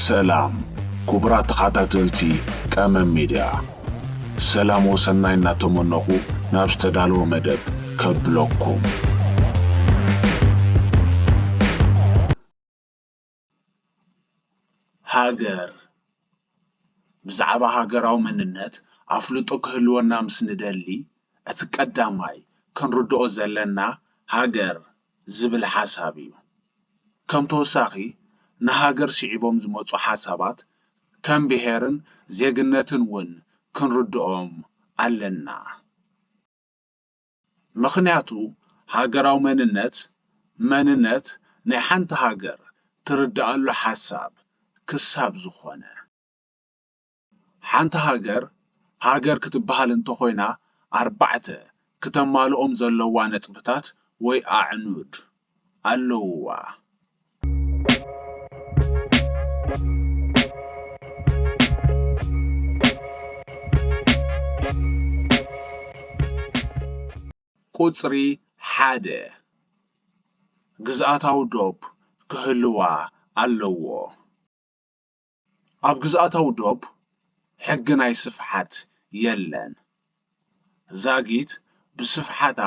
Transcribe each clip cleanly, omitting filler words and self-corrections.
ሰላም ክቡራት ተኸታተልቲ ቀመም ሚድያ ሰላም ወሰናይ እናተመነኹ ናብ ዝተዳለወ መደብ ከብለኩም ሃገር ብዛዕባ ሃገራዊ መንነት ኣፍልጦ ክህልወና ምስ ንደሊ እቲ ቀዳማይ ክንርድኦ ዘለና ሃገር ዝብል ሓሳብ እዩ። ከም ተወሳኺ ንሃገር ስዒቦም ዝመፁ ሓሳባት ከም ብሄርን ዜግነትን እውን ክንርድኦም ኣለና። ምኽንያቱ ሃገራዊ መንነት ናይ ሓንቲ ሃገር ትርድኣሉ ሓሳብ ክሳብ ዝኾነ ሓንቲ ሃገር ክትበሃል እንተኾይና 4 ክተማልኦም ዘለዋ ነጥብታት ወይ ኣዕኑድ ኣለውዋ። ቁጽሪ 1 ግዝኣታዊ ዶብ ክህልዋ ኣለዎ። ኣብ ግዝኣታዊ ዶብ ሕጊ ናይ ስፍሓት የለን። ዛጊት ብስፍሓታ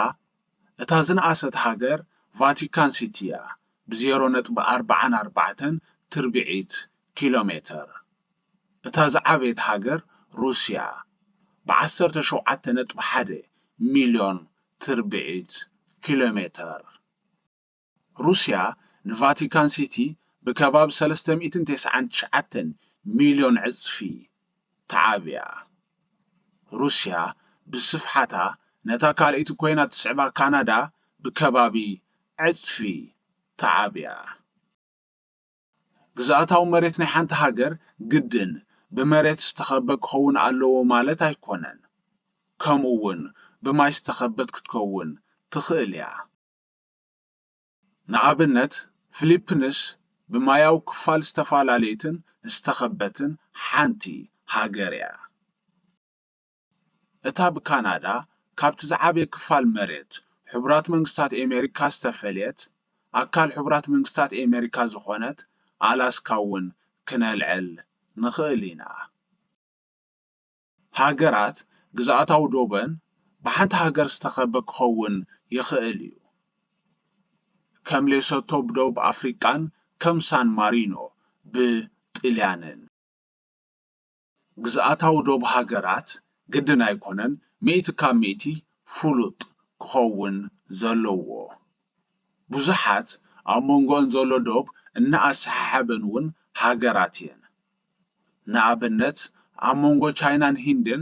እታ ዝነኣሰት ሃገር ቫቲካን ሲቲ እያ ብ0.44 ትርብዒት ኪሎ ሜትር። እታ ዝዓበየት ሃገር ሩስያ ብ17.1 ሚልዮን ትርብዒት ኪሎ ሜትር። ሩስያ ንቫቲካን ሲቲ ብከባቢ 399 ሚልዮን ዕጽፊ ተዓብያ። ሩስያ ብስፍሓታ ነታ ካልእቲ ኮይና ትስዕባ ካናዳ ብከባቢ ዕጽፊ ተዓብያ። ግዝኣታዊ መሬት ናይ ሓንቲ ሃገር ግድን ብመሬት ዝተኸበበ ክኸውን ኣለዎ ማለት ኣይኮነን። ከምኡ እውን ብማይ ዝተኸበበት ክትከውን ትኽእል እያ። ንኣብነት ፊሊፒንስ ብማያዊ ክፋል ዝተፈላለየትን ዝተኸበበትን ሓንቲ ሃገር እያ። እታ ብካናዳ ካብቲ ዝዓበየ ክፋል መሬት ሕቡራት መንግስታት ኣሜሪካ ዝተፈልየት ኣካል ሕቡራት መንግስታት ኣሜሪካ ዝኾነት ኣላስካ እውን ክነልዕል ንኽእል ኢና። ሃገራት ግዝኣታዊ ዶበን ብሓንቲ ሃገር ዝተኸበበ ክኸውን ይኽእል እዩ። ከም ሌሶቶ ብደቡብ ኣፍሪቃን ከም ሳን ማሪኖ ብጣልያንን። ግዝኣታዊ ዶብ ሃገራት ግድን ኣይኮነን 100% ፍሉጥ ክኸውን ዘለዎ። ብዙሓት ኣብ መንጎን ዘሎ ዶብ እናኣሰሓሓበን እውን ሃገራት እየን። ንኣብነት ኣብ መንጎ ቻይናን ሂንድን፣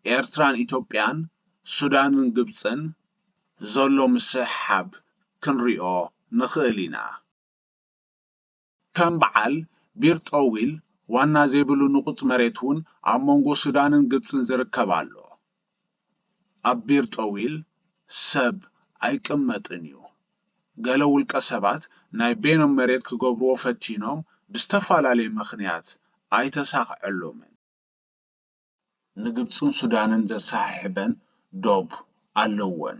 ኤርትራን ኢትዮጵያን፣ ሱዳንን ግብፅን ዘሎ ምስሕሓብ ክንሪኦ ንኽእል ኢና። ከም በዓል ቢር ጠዊል ዋና ዘይብሉ ንቁፅ መሬት እውን ኣብ መንጎ ሱዳንን ግብፅን ዝርከብ ኣሎ። ኣብ ቢር ጠዊል ሰብ ኣይቅመጥን እዩ። ገለ ውልቀ ሰባት ናይ ቤኖም መሬት ክገብርዎ ፈቲኖም ብዝተፈላለየ ምኽንያት ኣይተሳኽዐሎምን። ንግብፅን ሱዳንን ዘሰሓሕበን ዶብ ኣለወን።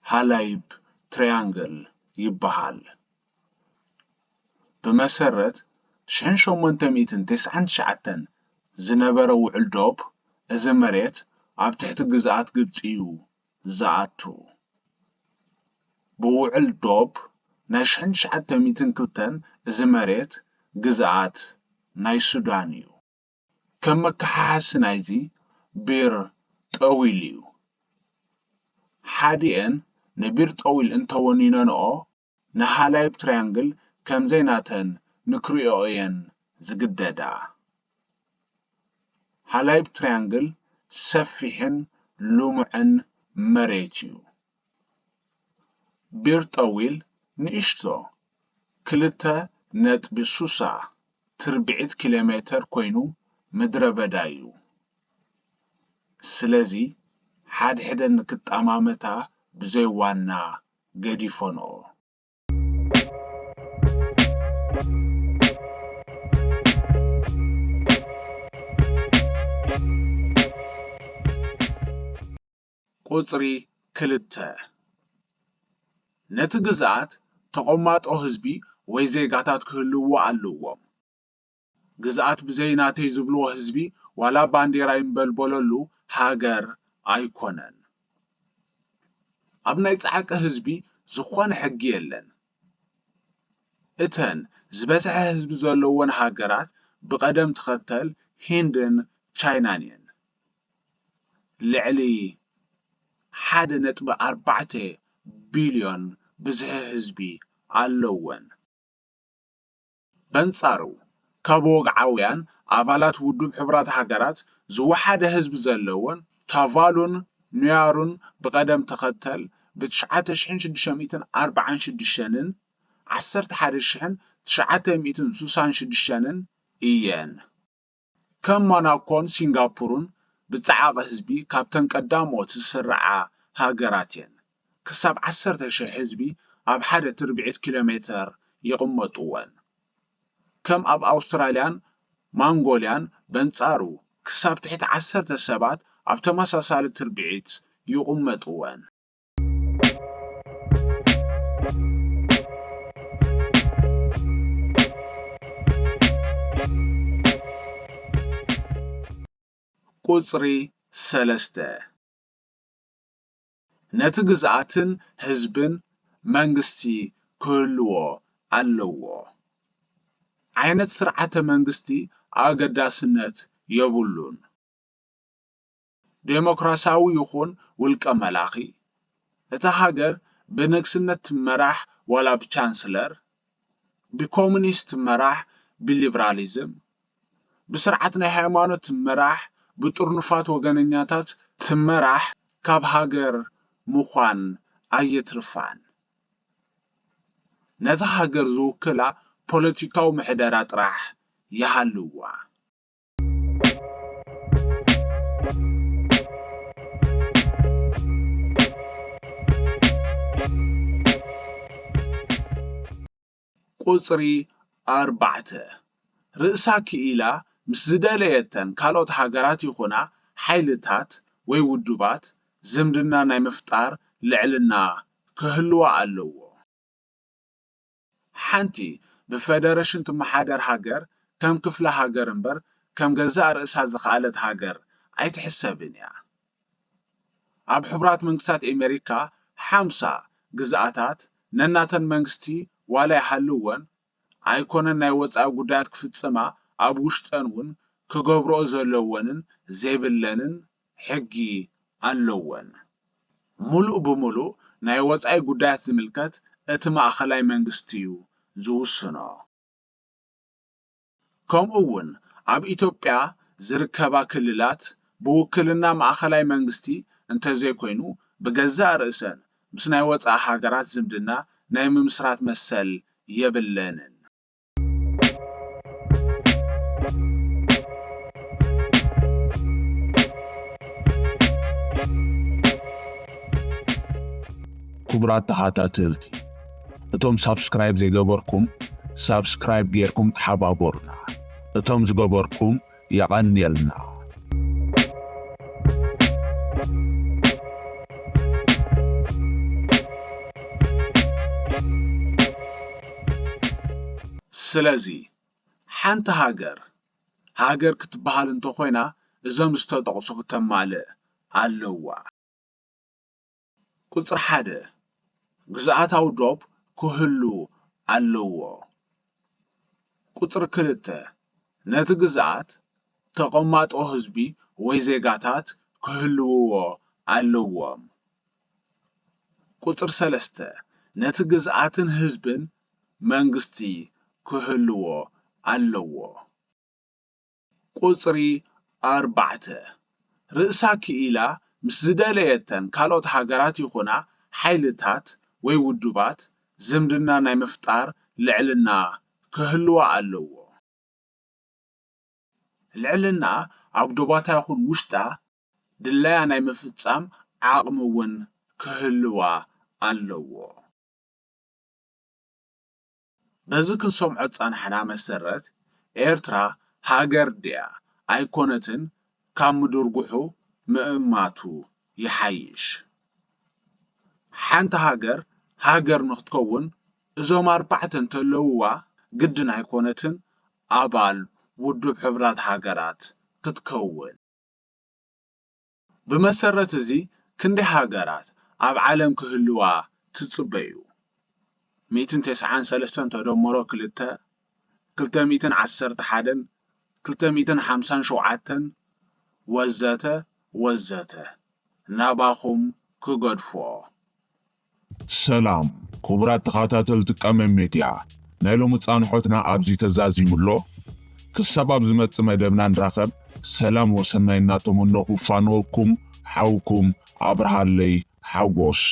ሃላይብ ትራያንግል ይበሃል። ብመሰረት 1899 ዝነበረ ውዕል ዶብ እዚ መሬት ኣብ ትሕቲ ግዝኣት ግብፂ እዩ ዝኣቱ። ብውዕል ዶብ ናይ 1902 እዚ መሬት ግዝኣት ናይ ሱዳን እዩ። ከም መከሓሓሲ ናይዚ ቢር ጠዊል እዩ። ሓዲአን ንቢር ጠዊል እንተወኒነንኦ ንሃላይብ ትራያንግል ከምዘይናተን ንክሪኦ እየን ዝግደዳ። ሃላይብ ትራያንግል ሰፊሕን ልሙዕን መሬት እዩ። ቢር ጠዊል ንእሽቶ 2.60 ትርብዒት ኪሎ ሜትር ኮይኑ ምድረ በዳ እዩ። ስለዚ ሓድሕደን ንክጣማመታ ብዘይዋና ገዲፎንኦ። ቁጽሪ 2 ነቲ ግዝኣት ተቆማጦ ህዝቢ ወይ ዜጋታት ክህልዎ ኣለዎም። ግዝኣት ብዘይናተይ ዝብልዎ ህዝቢ ዋላ ባንዴራ ይንበልበለሉ ሃገር ኣይኮነን። ኣብ ናይ ፃዕቂ ህዝቢ ዝኾነ ሕጊ የለን። እተን ዝበዝሐ ህዝቢ ዘለዎን ሃገራት ብቐደም ተኸተል ሂንድን ቻይናን እየን። ልዕሊ 1.4 ቢልዮን ብዝሒ ህዝቢ ኣለወን። በንጻሩ ካብ ወግዓውያን ኣባላት ውድብ ሕብራት ሃገራት ዝወሓደ ህዝቢ ዘለወን ታቫሉን ኒያሩን ብቐደም ተኸተል ብ9646ን 11966ን እየን። ከም ሞናኮን ሲንጋፖርን ብፀዓቂ ህዝቢ ካብተን ቀዳሞት ዝስርዓ ሃገራት እየን። ክሳብ 10,000 ህዝቢ ኣብ 1/4 ኪሎ ሜትር ይቕመጥወን። ከም ኣብ ኣውስትራልያን ማንጎልያን በንጻሩ ክሳብ ትሕቲ 10 ሰባት ኣብ ተመሳሳሊ ትርቢዒት ይቕመጥወን። ቁጽሪ 3 ነቲ ግዝኣትን ህዝብን መንግስቲ ክህልዎ ኣለዎ። ዓይነት ስርዓተ መንግስቲ ኣገዳስነት የብሉን። ዴሞክራሲያዊ ይኹን ውልቀ መላኺ እታ ሃገር ብንግስነት ትመራሕ ዋላ ብቻንስለር፣ ብኮሙኒስት ትመራሕ ብሊበራሊዝም፣ ብስርዓት ናይ ሃይማኖት ትመራሕ ብጥርኑፋት ወገነኛታት ትመራሕ ካብ ሃገር ምዃን ኣየትርፋን። ነታ ሃገር ዝውክላ ፖለቲካዊ ምሕደራ ጥራሕ ይሃልዋ። ቁጽሪ 4 ርእሳ ክኢላ ምስ ዝደለየተን ካልኦት ሃገራት ይኹና ሓይልታት ወይ ውድባት ዝምድና ናይ ምፍጣር ልዕልና ክህልዋ ኣለዎ። ሓንቲ ብፌደሬሽን ትመሓደር ሃገር ከም ክፍለ ሃገር እምበር ከም ገዛእ ርእሳ ዝኽኣለት ሃገር ኣይትሕሰብን እያ። ኣብ ሕቡራት መንግስታት ኣሜሪካ 50 ግዝኣታት ነናተን መንግስቲ ዋላ ይሃልወን ኣይኮነን ናይ ወፃኢ ጉዳያት ክፍጽማ ኣብ ውሽጠን እውን ክገብርኦ ዘለወንን ዘይብለንን ሕጊ ኣለወን። ሙሉእ ብምሉእ ናይ ወፃኢ ጉዳያት ዝምልከት እቲ ማእኸላይ መንግስቲ እዩ ዝውስኖ። ከምኡ እውን ኣብ ኢትዮጵያ ዝርከባ ክልላት ብውክልና ማእኸላይ መንግስቲ እንተዘይኮይኑ ብገዛእ ርእሰን ምስ ናይ ወፃኢ ሃገራት ዝምድና ናይ ምምስራት መሰል የብለንን። ክቡራት ተኸታተልቲ እቶም ሳብስክራይብ ዘይገበርኩም ሳብስክራይብ ጌርኩም ተሓባበሩና፣ እቶም ዝገበርኩም የቐንየልና። ስለዚ ሓንቲ ሃገር ክትበሃል እንተኾይና እዞም ዝተጠቕሱ ክተማልእ ኣለዋ። ቁጽሪ 1 ግዝኣታዊ ዶብ ክህሉ ኣለዎ። ቁጽሪ 2 ነቲ ግዝኣት ተቐማጦ ህዝቢ ወይ ዜጋታት ክህልውዎ ኣለዎም። ቁጽሪ 3 ነቲ ግዝኣትን ህዝብን መንግስቲ ክህልዎ ኣለዎ። ቁጽሪ 4 ርእሳ ክኢላ ምስ ዝደለየተን ካልኦት ሃገራት ይኹና ሓይልታት ወይ ውድባት ዝምድና ናይ ምፍጣር ልዕልና ክህልዋ ኣለዎ። ልዕልና ኣብ ዶባታ ይኹን ውሽጣ ድለያ ናይ ምፍጻም ዓቕሚ እውን ክህልዋ ኣለዎ። በዚ ክንሰምዖ ጸናሕና መሰረት ኤርትራ ሃገር ድያ ኣይኮነትን ካብ ምድርጉሑ ምእማቱ ይሓይሽ። ሓንቲ ሃገር ንኽትከውን እዞም 4 እንተለውዋ ግድን ኣይኮነትን ኣባል ውድብ ሕብራት ሃገራት ክትከውን ብመሰረት እዚ ክንደይ ሃገራት ኣብ ዓለም ክህልዋ ትጽበዩ 193 ተደምሮ 2 211 257 ወዘተ ወዘተ ናባኹም ክገድፎ ሰላም ክቡራት ተኸታተልቲ ቀመም ሚድያ ናይ ሎሚ ጻንሖትና ኣብዚ ተዛዚሙሎ ክሳብ ኣብ ዝመጽእ መደብና ንራኸብ ሰላም ወሰናይ እናተመነኹ ፋኖኩም ሓውኩም ኣብርሃለይ ሓጎስ